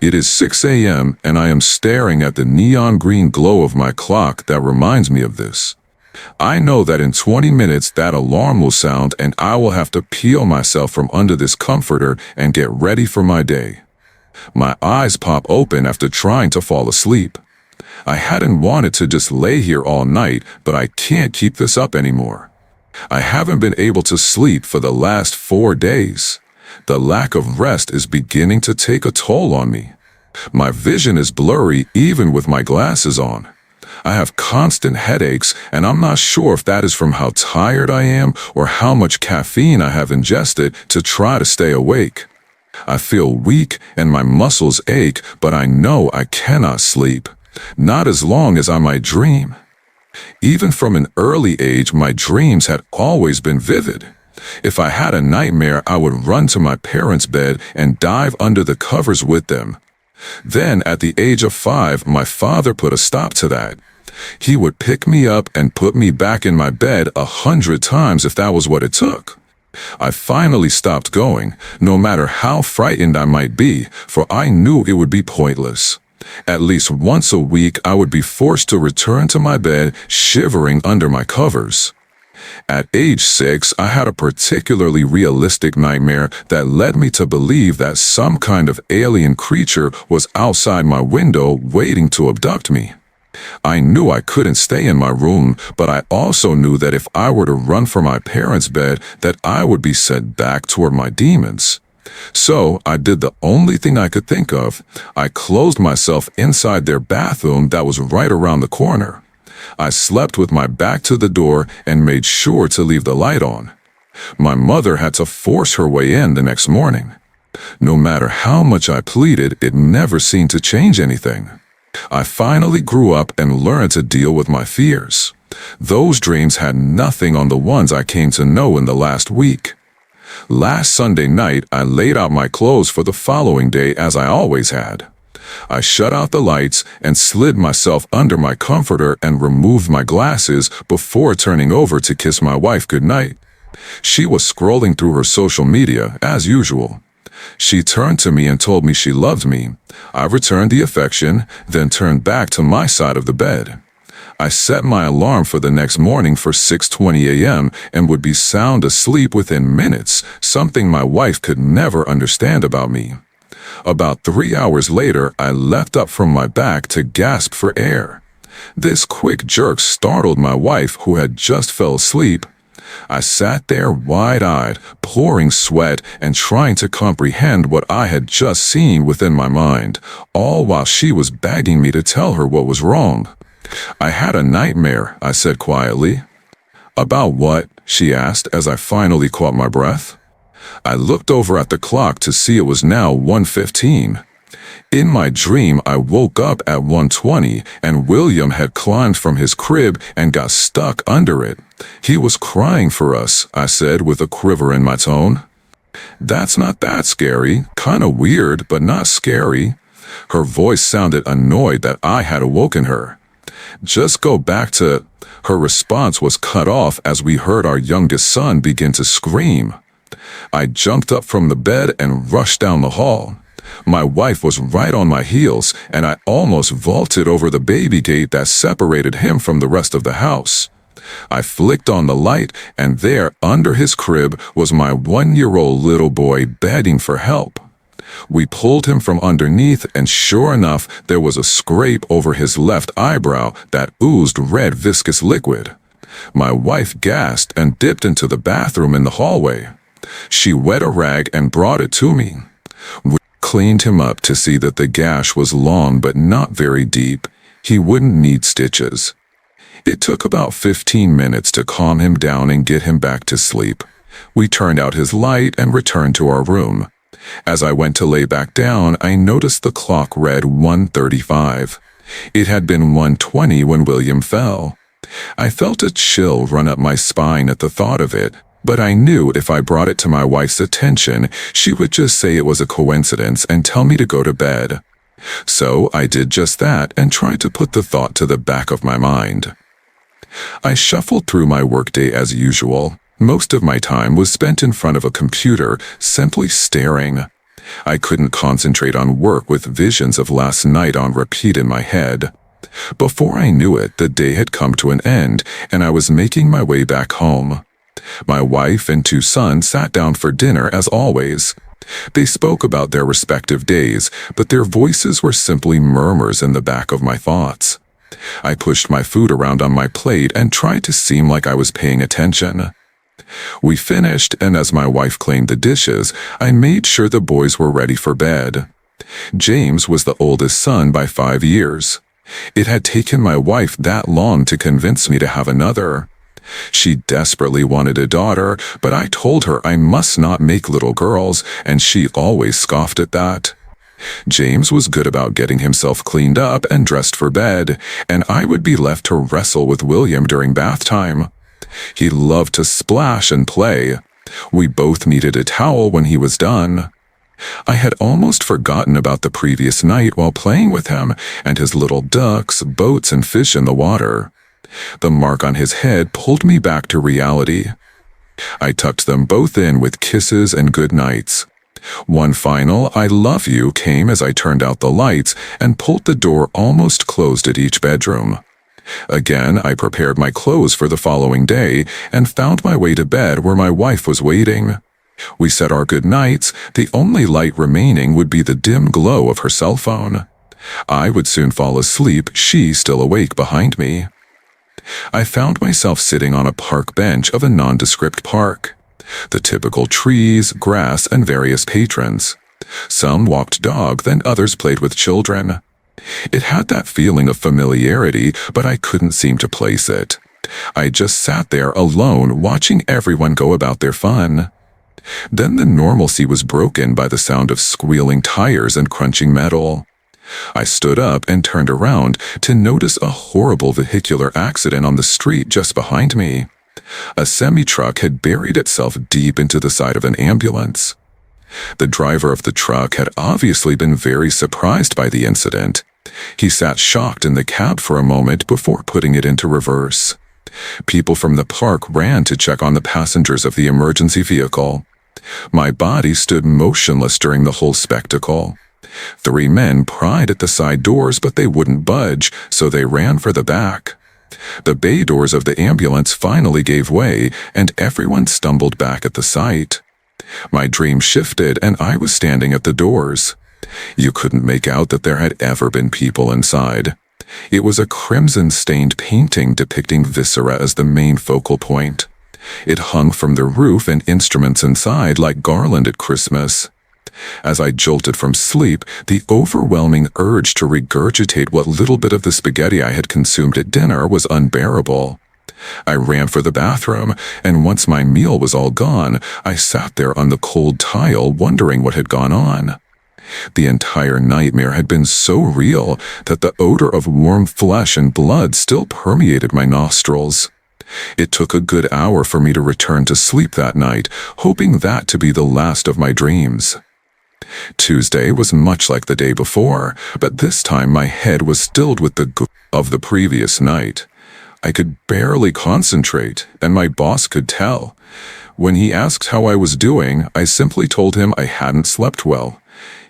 It is 6 a.m. and I am staring at the neon green glow of my clock that reminds me of this. I know that in 20 minutes that alarm will sound and I will have to peel myself from under this comforter and get ready for my day. My eyes pop open after trying to fall asleep. I hadn't wanted to just lay here all night, but I can't keep this up anymore. I haven't been able to sleep for the last 4 days. The lack of rest is beginning to take a toll on me. My vision is blurry even with my glasses on. I have constant headaches, and I'm not sure if that is from how tired I am or how much caffeine I have ingested to try to stay awake. I feel weak and my muscles ache, but I know I cannot sleep. Not as long as I might dream. Even from an early age, my dreams had always been vivid. If I had a nightmare, I would run to my parents' bed and dive under the covers with them. Then, at the age of 5, my father put a stop to that. He would pick me up and put me back in my bed 100 times if that was what it took. I finally stopped going, no matter how frightened I might be, for I knew it would be pointless. At least once a week, I would be forced to return to my bed, shivering under my covers. At age 6, I had a particularly realistic nightmare that led me to believe that some kind of alien creature was outside my window waiting to abduct me. I knew I couldn't stay in my room, but I also knew that if I were to run for my parents' bed, that I would be sent back toward my demons. So I did the only thing I could think of. I closed myself inside their bathroom that was right around the corner. I slept with my back to the door and made sure to leave the light on. My mother had to force her way in the next morning. No matter how much I pleaded, it never seemed to change anything. I finally grew up and learned to deal with my fears. Those dreams had nothing on the ones I came to know in the last week. Last Sunday night, I laid out my clothes for the following day as I always had. I shut out the lights and slid myself under my comforter and removed my glasses before turning over to kiss my wife goodnight. She was scrolling through her social media, as usual. She turned to me and told me she loved me. I returned the affection, then turned back to my side of the bed. I set my alarm for the next morning for 6:20 a.m. and would be sound asleep within minutes, something my wife could never understand about me. About 3 hours later, I leapt up from my back to gasp for air. This quick jerk startled my wife, who had just fell asleep. I sat there wide-eyed, pouring sweat and trying to comprehend what I had just seen within my mind, all while she was begging me to tell her what was wrong. "I had a nightmare," I said quietly. "About what?" she asked as I finally caught my breath. I looked over at the clock to see it was now 1:15. In my dream, I woke up at 1:20 and William had climbed from his crib and got stuck under it. "He was crying for us," I said with a quiver in my tone. "That's not that scary. Kinda weird, but not scary." Her voice sounded annoyed that I had awoken her. "Just go back to—" Her response was cut off as we heard our youngest son begin to scream. I jumped up from the bed and rushed down the hall. My wife was right on my heels, and I almost vaulted over the baby gate that separated him from the rest of the house. I flicked on the light, and there, under his crib, was my 1-year-old little boy begging for help. We pulled him from underneath, and sure enough, there was a scrape over his left eyebrow that oozed red viscous liquid. My wife gasped and dipped into the bathroom in the hallway. She wet a rag and brought it to me. We cleaned him up to see that the gash was long but not very deep. He wouldn't need stitches. It took about 15 minutes to calm him down and get him back to sleep. We turned out his light and returned to our room. As I went to lay back down, I noticed the clock read 1:35. It had been 1:20 when William fell. I felt a chill run up my spine at the thought of it, but I knew if I brought it to my wife's attention, she would just say it was a coincidence and tell me to go to bed. So I did just that and tried to put the thought to the back of my mind. I shuffled through my workday as usual. Most of my time was spent in front of a computer, simply staring. I couldn't concentrate on work with visions of last night on repeat in my head. Before I knew it, the day had come to an end, and I was making my way back home. My wife and 2 sons sat down for dinner as always. They spoke about their respective days, but their voices were simply murmurs in the back of my thoughts. I pushed my food around on my plate and tried to seem like I was paying attention. We finished, and as my wife cleaned the dishes, I made sure the boys were ready for bed. James was the oldest son by 5 years. It had taken my wife that long to convince me to have another. She desperately wanted a daughter, but I told her I must not make little girls, and she always scoffed at that. James was good about getting himself cleaned up and dressed for bed, and I would be left to wrestle with William during bath time. He loved to splash and play. We both needed a towel when he was done. I had almost forgotten about the previous night while playing with him and his little ducks, boats, and fish in the water. The mark on his head pulled me back to reality. I tucked them both in with kisses and good nights. One final "I love you" came as I turned out the lights and pulled the door almost closed at each bedroom. Again, I prepared my clothes for the following day and found my way to bed where my wife was waiting. We said our good nights. The only light remaining would be the dim glow of her cell phone. I would soon fall asleep, she still awake behind me. I found myself sitting on a park bench of a nondescript park. The typical trees, grass, and various patrons. Some walked dog, then others played with children. It had that feeling of familiarity, but I couldn't seem to place it. I just sat there alone, watching everyone go about their fun. Then the normalcy was broken by the sound of squealing tires and crunching metal. I stood up and turned around to notice a horrible vehicular accident on the street just behind me. A semi-truck had buried itself deep into the side of an ambulance. The driver of the truck had obviously been very surprised by the incident. He sat shocked in the cab for a moment before putting it into reverse. People from the park ran to check on the passengers of the emergency vehicle. My body stood motionless during the whole spectacle. 3 men pried at the side doors, but they wouldn't budge, so they ran for the back. The bay doors of the ambulance finally gave way, and everyone stumbled back at the sight. My dream shifted, and I was standing at the doors. You couldn't make out that there had ever been people inside. It was a crimson-stained painting depicting viscera as the main focal point. It hung from the roof and instruments inside like garland at Christmas. As I jolted from sleep, the overwhelming urge to regurgitate what little bit of the spaghetti I had consumed at dinner was unbearable. I ran for the bathroom, and once my meal was all gone, I sat there on the cold tile wondering what had gone on. The entire nightmare had been so real that the odor of warm flesh and blood still permeated my nostrils. It took a good hour for me to return to sleep that night, hoping that to be the last of my dreams. Tuesday was much like the day before, but this time my head was filled with the goo of the previous night. I could barely concentrate, and my boss could tell. When he asked how I was doing, I simply told him I hadn't slept well.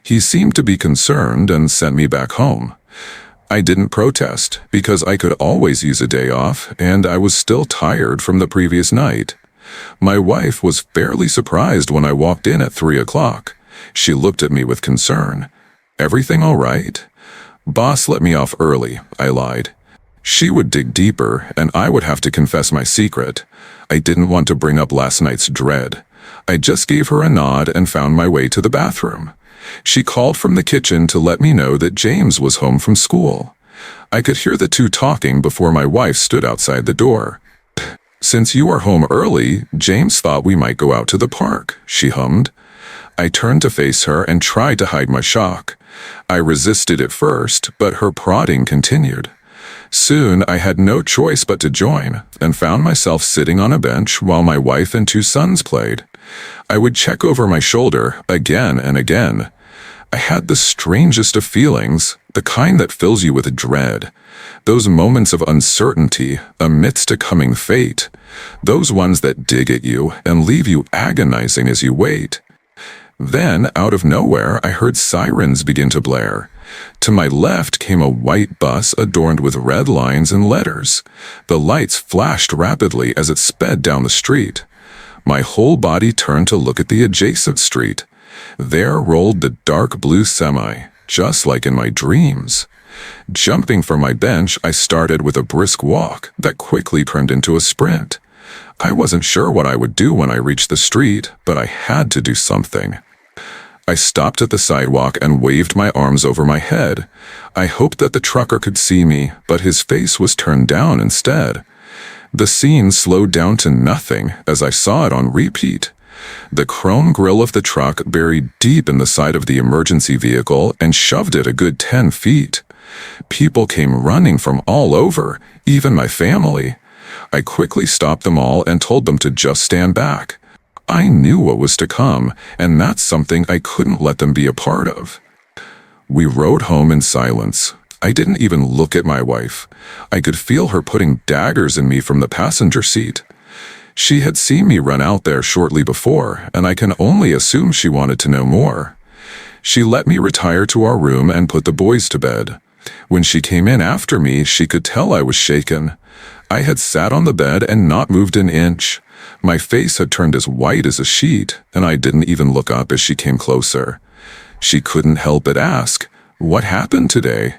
He seemed to be concerned and sent me back home. I didn't protest, because I could always use a day off, and I was still tired from the previous night. My wife was fairly surprised when I walked in at 3 o'clock. She looked at me with concern. "Everything all right?" "Boss let me off early," I lied. She would dig deeper, and I would have to confess my secret. I didn't want to bring up last night's dread. I just gave her a nod and found my way to the bathroom. She called from the kitchen to let me know that James was home from school. I could hear the two talking before my wife stood outside the door. "Since you are home early, James thought we might go out to the park," she hummed. I turned to face her and tried to hide my shock. I resisted at first, but her prodding continued. Soon I had no choice but to join, and found myself sitting on a bench while my wife and 2 sons played. I would check over my shoulder again and again. I had the strangest of feelings, the kind that fills you with dread. Those moments of uncertainty amidst a coming fate. Those ones that dig at you and leave you agonizing as you wait. Then, out of nowhere, I heard sirens begin to blare. To my left came a white bus adorned with red lines and letters. The lights flashed rapidly as it sped down the street. My whole body turned to look at the adjacent street. There rolled the dark blue semi, just like in my dreams. Jumping from my bench, I started with a brisk walk that quickly turned into a sprint. I wasn't sure what I would do when I reached the street, but I had to do something. I stopped at the sidewalk and waved my arms over my head. I hoped that the trucker could see me, but his face was turned down instead. The scene slowed down to nothing as I saw it on repeat. The chrome grille of the truck buried deep in the side of the emergency vehicle and shoved it a good 10 feet. People came running from all over, even my family. I quickly stopped them all and told them to just stand back. I knew what was to come, and that's something I couldn't let them be a part of. We rode home in silence. I didn't even look at my wife. I could feel her putting daggers in me from the passenger seat. She had seen me run out there shortly before, and I can only assume she wanted to know more. She let me retire to our room and put the boys to bed. When she came in after me, she could tell I was shaken. I had sat on the bed and not moved an inch. My face had turned as white as a sheet, and I didn't even look up as she came closer. She couldn't help but ask, "What happened today?"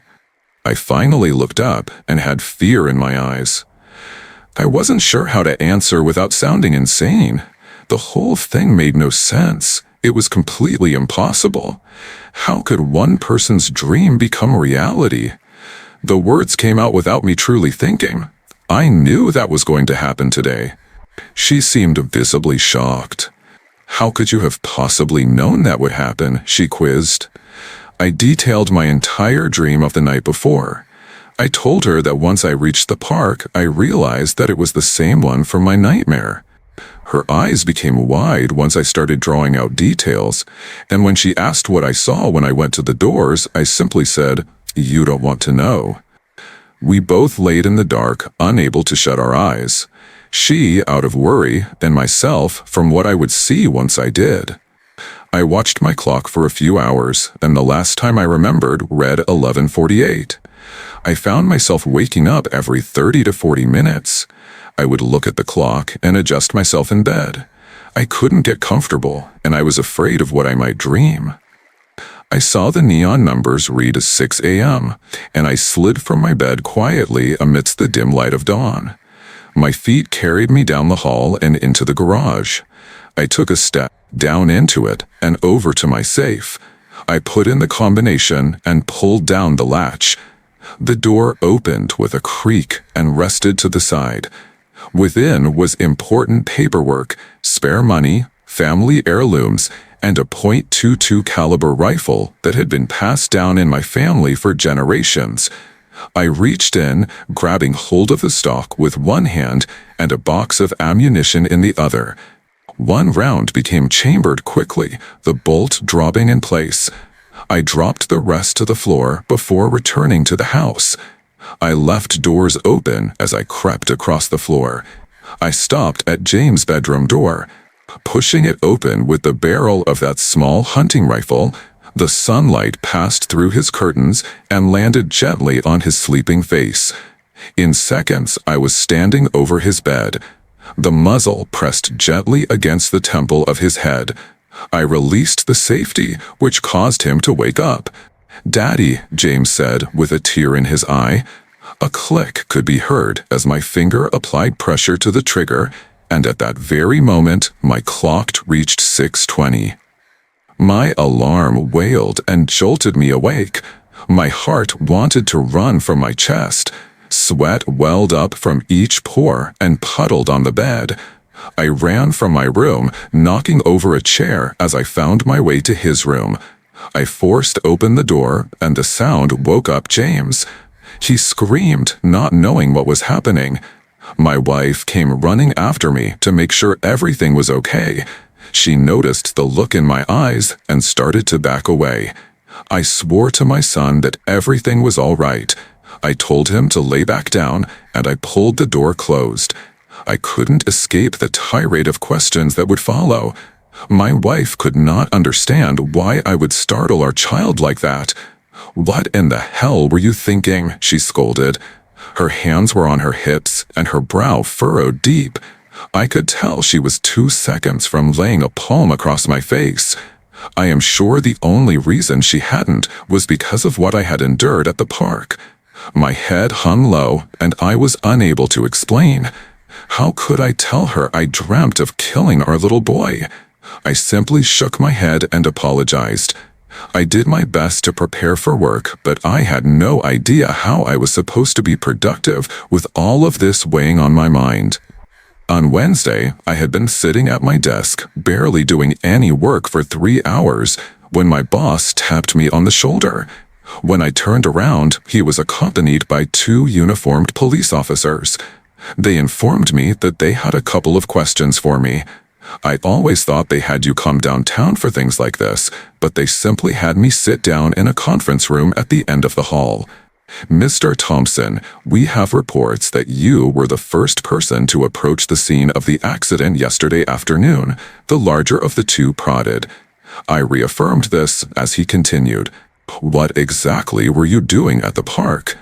I finally looked up and had fear in my eyes. I wasn't sure how to answer without sounding insane. The whole thing made no sense. It was completely impossible. How could one person's dream become reality? The words came out without me truly thinking. I knew that was going to happen today. She seemed visibly shocked. "How could you have possibly known that would happen?" she quizzed. I detailed my entire dream of the night before. I told her that once I reached the park, I realized that it was the same one from my nightmare. Her eyes became wide once I started drawing out details, and when she asked what I saw when I went to the doors, I simply said, "You don't want to know." We both laid in the dark, unable to shut our eyes. She, out of worry, and myself, from what I would see once I did. I watched my clock for a few hours, and the last time I remembered read 11:48. I found myself waking up every 30 to 40 minutes. I would look at the clock and adjust myself in bed. I couldn't get comfortable, and I was afraid of what I might dream. I saw the neon numbers read as 6 a.m., and I slid from my bed quietly amidst the dim light of dawn. My feet carried me down the hall and into the garage. I took a step down into it and over to my safe. I put in the combination and pulled down the latch. The door opened with a creak and rested to the side. Within was important paperwork, spare money, family heirlooms, and a .22 caliber rifle that had been passed down in my family for generations. I reached in, grabbing hold of the stock with one hand and a box of ammunition in the other. One round became chambered quickly, the bolt dropping in place. I dropped the rest to the floor before returning to the house. I left doors open as I crept across the floor. I stopped at James' bedroom door. Pushing it open with the barrel of that small hunting rifle, the sunlight passed through his curtains and landed gently on his sleeping face. In seconds, I was standing over his bed. The muzzle pressed gently against the temple of his head. I released the safety, which caused him to wake up. "Daddy," James said with a tear in his eye. A click could be heard as my finger applied pressure to the trigger, and at that very moment, my clock reached 6:20. My alarm wailed and jolted me awake. My heart wanted to run from my chest. Sweat welled up from each pore and puddled on the bed. I ran from my room, knocking over a chair as I found my way to his room. I forced open the door, and the sound woke up James. He screamed, not knowing what was happening. My wife came running after me to make sure everything was okay. She noticed the look in my eyes and started to back away. I swore to my son that everything was all right. I told him to lay back down, and I pulled the door closed. I couldn't escape the tirade of questions that would follow. My wife could not understand why I would startle our child like that. "What in the hell were you thinking?" she scolded. Her hands were on her hips and her brow furrowed deep. I could tell she was 2 seconds from laying a palm across my face. I am sure the only reason she hadn't was because of what I had endured at the park. My head hung low, and I was unable to explain. How could I tell her I dreamt of killing our little boy? I simply shook my head and apologized. I did my best to prepare for work, but I had no idea how I was supposed to be productive with all of this weighing on my mind. On Wednesday, I had been sitting at my desk, barely doing any work for 3 hours, when my boss tapped me on the shoulder. When I turned around, he was accompanied by 2 uniformed police officers. They informed me that they had a couple of questions for me. I always thought they had you come downtown for things like this, but they simply had me sit down in a conference room at the end of the hall. "Mr. Thompson, we have reports that you were the first person to approach the scene of the accident yesterday afternoon," the larger of the 2 prodded. I reaffirmed this as he continued. "What exactly were you doing at the park?"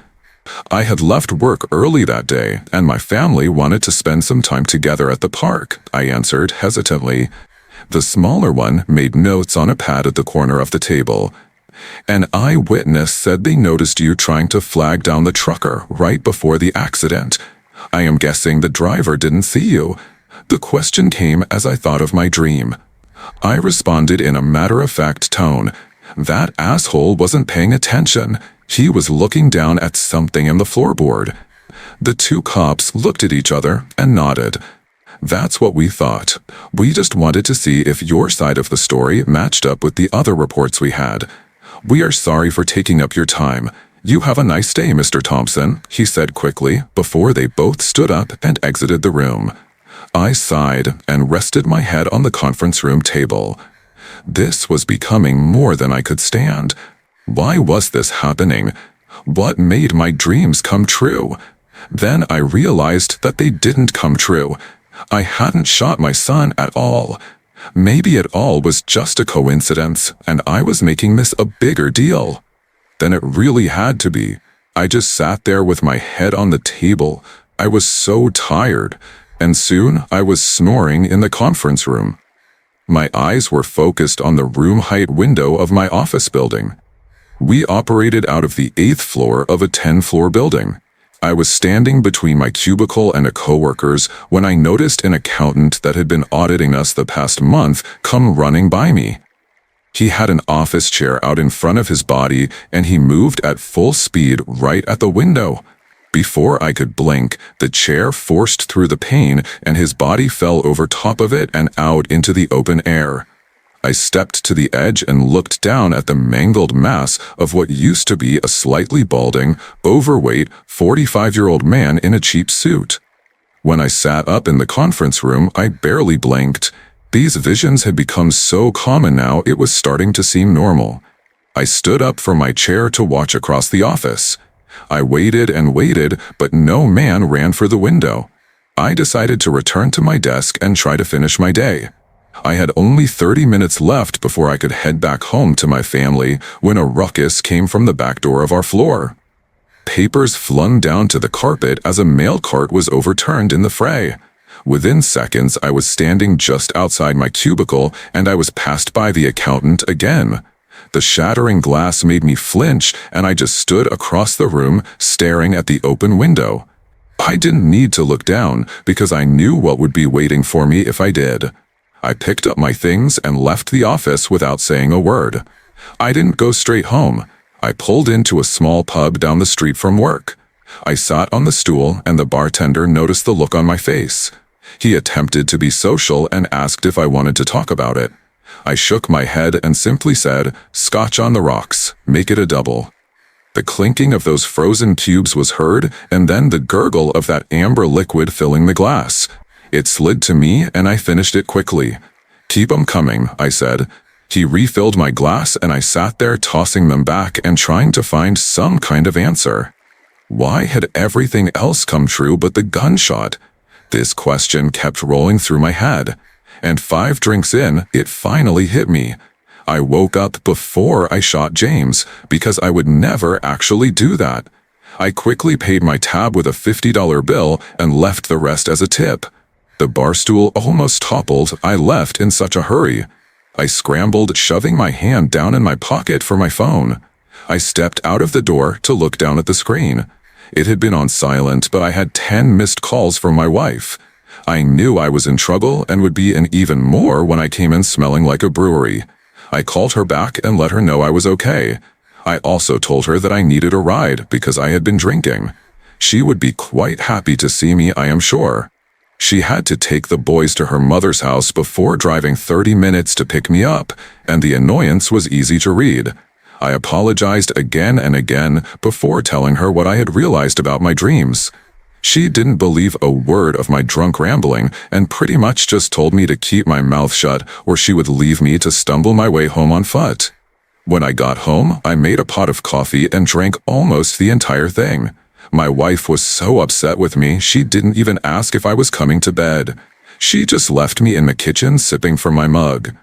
"I had left work early that day, and my family wanted to spend some time together at the park," I answered hesitantly. The smaller one made notes on a pad at the corner of the table. "An eyewitness said they noticed you trying to flag down the trucker right before the accident. I am guessing the driver didn't see you." The question came as I thought of my dream. I responded in a matter-of-fact tone. "That asshole wasn't paying attention. He was looking down at something in the floorboard." The 2 cops looked at each other and nodded. "That's what we thought. We just wanted to see if your side of the story matched up with the other reports we had. We are sorry for taking up your time. You have a nice day, Mr. Thompson," he said quickly before they both stood up and exited the room. I sighed and rested my head on the conference room table. This was becoming more than I could stand. Why was this happening? What made my dreams come true? Then I realized that they didn't come true. I hadn't shot my son at all. Maybe it all was just a coincidence, and I was making this a bigger deal. Then it really had to be. I just sat there with my head on the table. I was so tired, and soon I was snoring in the conference room. My eyes were focused on the room-height window of my office building. We operated out of the 8th floor of a 10-floor building. I was standing between my cubicle and a coworker's when I noticed an accountant that had been auditing us the past month come running by me. He had an office chair out in front of his body, and he moved at full speed right at the window. Before I could blink, the chair forced through the pane and his body fell over top of it and out into the open air. I stepped to the edge and looked down at the mangled mass of what used to be a slightly balding, overweight, 45-year-old man in a cheap suit. When I sat up in the conference room, I barely blinked. These visions had become so common now it was starting to seem normal. I stood up from my chair to watch across the office. I waited and waited, but no man ran for the window. I decided to return to my desk and try to finish my day. I had only 30 minutes left before I could head back home to my family when a ruckus came from the back door of our floor. Papers flung down to the carpet as a mail cart was overturned in the fray. Within seconds, I was standing just outside my cubicle and I was passed by the accountant again. The shattering glass made me flinch and I just stood across the room staring at the open window. I didn't need to look down because I knew what would be waiting for me if I did. I picked up my things and left the office without saying a word. I didn't go straight home. I pulled into a small pub down the street from work. I sat on the stool and the bartender noticed the look on my face. He attempted to be social and asked if I wanted to talk about it. I shook my head and simply said, "Scotch on the rocks, make it a double." The clinking of those frozen cubes was heard, and then the gurgle of that amber liquid filling the glass. It slid to me, and I finished it quickly. "Keep 'em coming," I said. He refilled my glass, and I sat there tossing them back and trying to find some kind of answer. Why had everything else come true but the gunshot? This question kept rolling through my head. And 5 drinks in, it finally hit me. I woke up before I shot James, because I would never actually do that. I quickly paid my tab with a $50 bill and left the rest as a tip. The bar stool almost toppled. I left in such a hurry. I scrambled, shoving my hand down in my pocket for my phone. I stepped out of the door to look down at the screen. It had been on silent, but I had 10 missed calls from my wife. I knew I was in trouble and would be in even more when I came in smelling like a brewery. I called her back and let her know I was okay. I also told her that I needed a ride because I had been drinking. She would be quite happy to see me, I am sure. She had to take the boys to her mother's house before driving 30 minutes to pick me up, and the annoyance was easy to read. I apologized again and again before telling her what I had realized about my dreams. She didn't believe a word of my drunk rambling and pretty much just told me to keep my mouth shut or she would leave me to stumble my way home on foot. When I got home, I made a pot of coffee and drank almost the entire thing. My wife was so upset with me, she didn't even ask if I was coming to bed. She just left me in the kitchen sipping from my mug.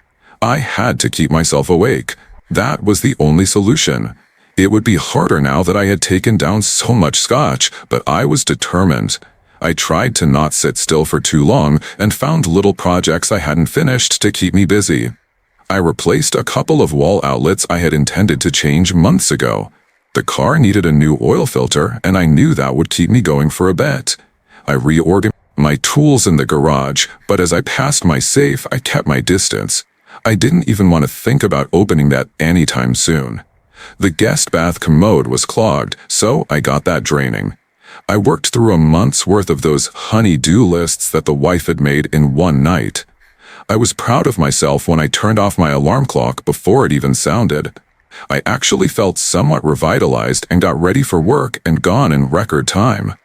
I had to keep myself awake. That was the only solution. It would be harder now that I had taken down so much scotch, but I was determined. I tried to not sit still for too long and found little projects I hadn't finished to keep me busy. I replaced a couple of wall outlets I had intended to change months ago. The car needed a new oil filter, and I knew that would keep me going for a bit. I reorganized my tools in the garage, but as I passed my safe, I kept my distance. I didn't even want to think about opening that anytime soon. The guest bath commode was clogged, so I got that draining. I worked through a month's worth of those honey-do lists that the wife had made in one night. I was proud of myself when I turned off my alarm clock before it even sounded. I actually felt somewhat revitalized and got ready for work and gone in record time.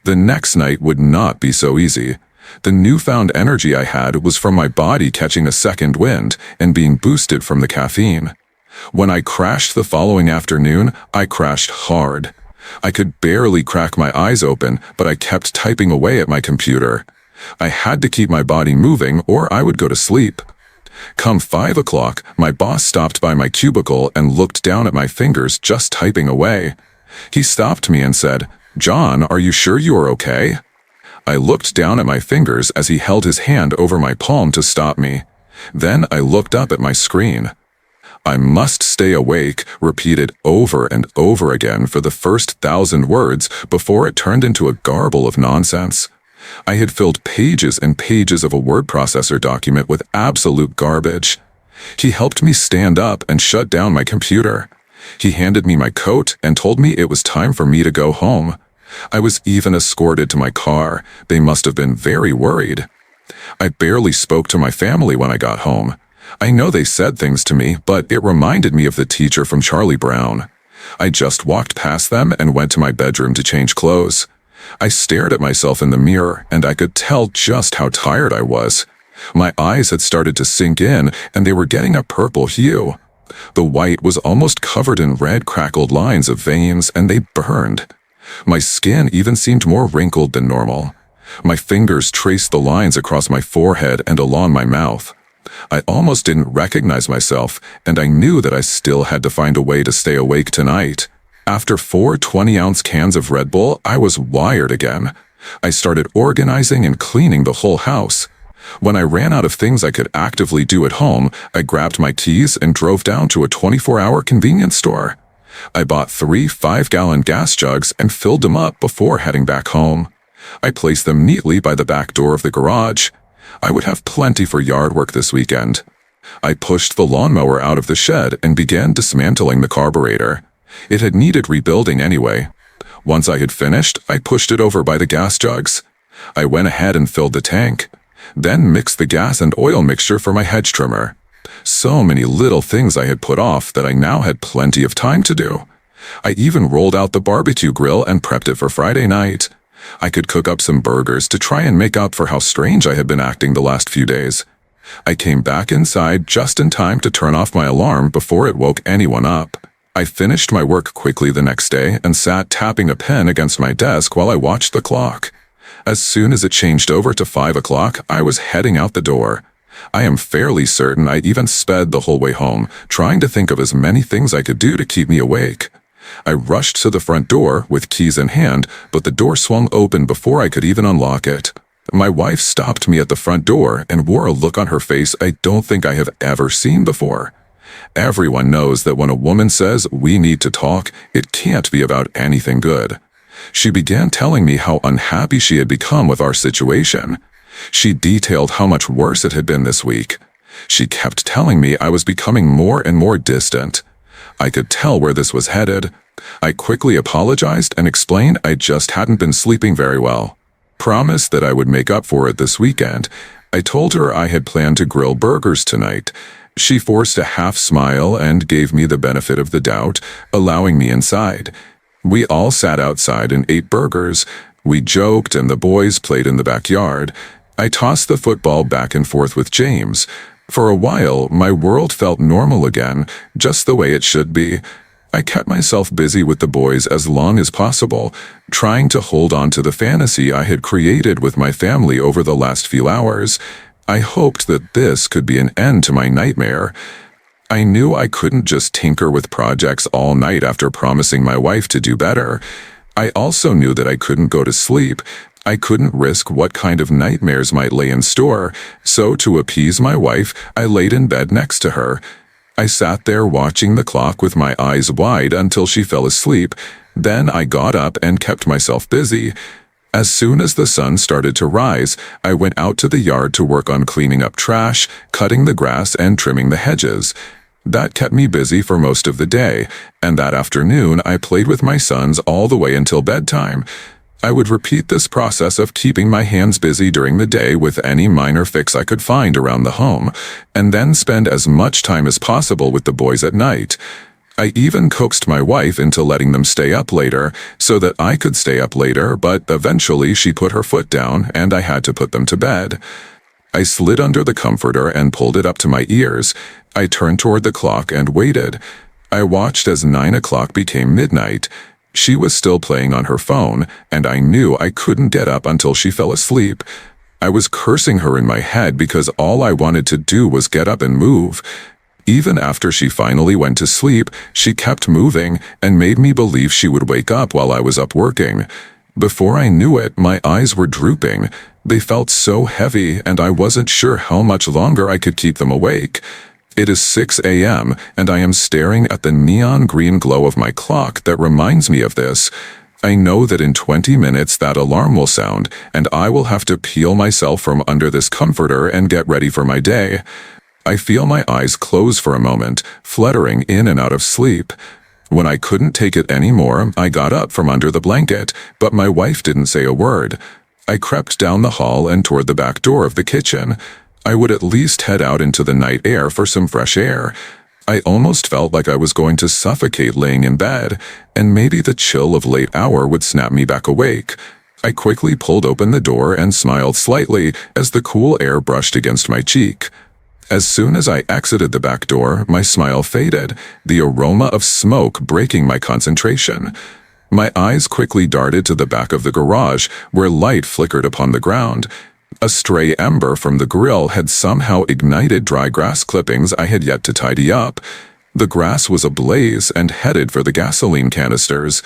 The next night would not be so easy. The newfound energy I had was from my body catching a second wind and being boosted from the caffeine. When I crashed the following afternoon, I crashed hard. I could barely crack my eyes open, but I kept typing away at my computer. I had to keep my body moving or I would go to sleep. Come 5 o'clock, my boss stopped by my cubicle and looked down at my fingers just typing away. He stopped me and said, "John, are you sure you are okay?" I looked down at my fingers as he held his hand over my palm to stop me. Then I looked up at my screen. "I must stay awake," repeated over and over again for the first 1,000 words before it turned into a garble of nonsense. I had filled pages and pages of a word processor document with absolute garbage. He helped me stand up and shut down my computer. He handed me my coat and told me it was time for me to go home. I was even escorted to my car. They must have been very worried. I barely spoke to my family when I got home. I know they said things to me, but it reminded me of the teacher from Charlie Brown. I just walked past them and went to my bedroom to change clothes. I stared at myself in the mirror, and I could tell just how tired I was. My eyes had started to sink in, and they were getting a purple hue. The white was almost covered in red crackled lines of veins, and they burned. My skin even seemed more wrinkled than normal. My fingers traced the lines across my forehead and along my mouth. I almost didn't recognize myself, and I knew that I still had to find a way to stay awake tonight. After 4 20-ounce cans of Red Bull, I was wired again. I started organizing and cleaning the whole house. When I ran out of things I could actively do at home, I grabbed my keys and drove down to a 24-hour convenience store. I bought 3 5-gallon gas jugs and filled them up before heading back home. I placed them neatly by the back door of the garage. I would have plenty for yard work this weekend. I pushed the lawnmower out of the shed and began dismantling the carburetor. It had needed rebuilding anyway. Once I had finished, I pushed it over by the gas jugs. I went ahead and filled the tank, then mixed the gas and oil mixture for my hedge trimmer. So many little things I had put off that I now had plenty of time to do. I even rolled out the barbecue grill and prepped it for Friday night. I could cook up some burgers to try and make up for how strange I had been acting the last few days. I came back inside just in time to turn off my alarm before it woke anyone up. I finished my work quickly the next day and sat tapping a pen against my desk while I watched the clock. As soon as it changed over to 5 o'clock, I was heading out the door. I am fairly certain I even sped the whole way home, trying to think of as many things I could do to keep me awake. I rushed to the front door with keys in hand, but the door swung open before I could even unlock it. My wife stopped me at the front door and wore a look on her face I don't think I have ever seen before. Everyone knows that when a woman says we need to talk, it can't be about anything good. She began telling me how unhappy she had become with our situation. She detailed how much worse it had been this week. She kept telling me I was becoming more and more distant. I could tell where this was headed. I quickly apologized and explained I just hadn't been sleeping very well. Promised that I would make up for it this weekend. I told her I had planned to grill burgers tonight. She forced a half smile and gave me the benefit of the doubt, allowing me inside. We all sat outside and ate burgers. We joked and the boys played in the backyard. I tossed the football back and forth with James. For a while, my world felt normal again, just the way it should be. I kept myself busy with the boys as long as possible, trying to hold on to the fantasy I had created with my family over the last few hours. I hoped that this could be an end to my nightmare. I knew I couldn't just tinker with projects all night after promising my wife to do better. I also knew that I couldn't go to sleep. I couldn't risk what kind of nightmares might lay in store, so to appease my wife, I laid in bed next to her. I sat there watching the clock with my eyes wide until she fell asleep. Then I got up and kept myself busy. As soon as the sun started to rise, I went out to the yard to work on cleaning up trash, cutting the grass, and trimming the hedges. That kept me busy for most of the day, and that afternoon I played with my sons all the way until bedtime. I would repeat this process of keeping my hands busy during the day with any minor fix I could find around the home, and then spend as much time as possible with the boys at night. I even coaxed my wife into letting them stay up later, so that I could stay up later, but eventually she put her foot down and I had to put them to bed. I slid under the comforter and pulled it up to my ears. I turned toward the clock and waited. I watched as 9 o'clock became midnight. She was still playing on her phone, and I knew I couldn't get up until she fell asleep. I was cursing her in my head because all I wanted to do was get up and move. Even after she finally went to sleep, she kept moving and made me believe she would wake up while I was up working. Before I knew it, my eyes were drooping. They felt so heavy, and I wasn't sure how much longer I could keep them awake. It is 6 a.m., and I am staring at the neon green glow of my clock that reminds me of this. I know that in 20 minutes that alarm will sound, and I will have to peel myself from under this comforter and get ready for my day. I feel my eyes close for a moment, fluttering in and out of sleep. When I couldn't take it anymore, I got up from under the blanket, but my wife didn't say a word. I crept down the hall and toward the back door of the kitchen. I would at least head out into the night air for some fresh air. I almost felt like I was going to suffocate laying in bed, and maybe the chill of late hour would snap me back awake. I quickly pulled open the door and smiled slightly as the cool air brushed against my cheek. As soon as I exited the back door, my smile faded, the aroma of smoke breaking my concentration. My eyes quickly darted to the back of the garage, where light flickered upon the ground. A stray ember from the grill had somehow ignited dry grass clippings I had yet to tidy up. The grass was ablaze and headed for the gasoline canisters.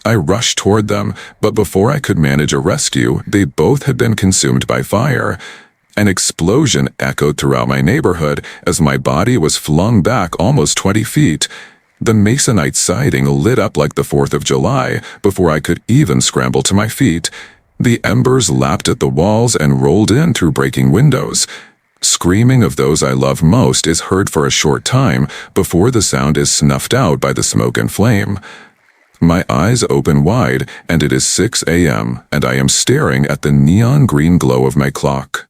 I rushed toward them, but before I could manage a rescue, they both had been consumed by fire. An explosion echoed throughout my neighborhood as my body was flung back almost 20 feet. The masonite siding lit up like the 4th of July before I could even scramble to my feet. The embers lapped at the walls and rolled in through breaking windows. Screaming of those I love most is heard for a short time before the sound is snuffed out by the smoke and flame. My eyes open wide, and it is 6 a.m., and I am staring at the neon green glow of my clock.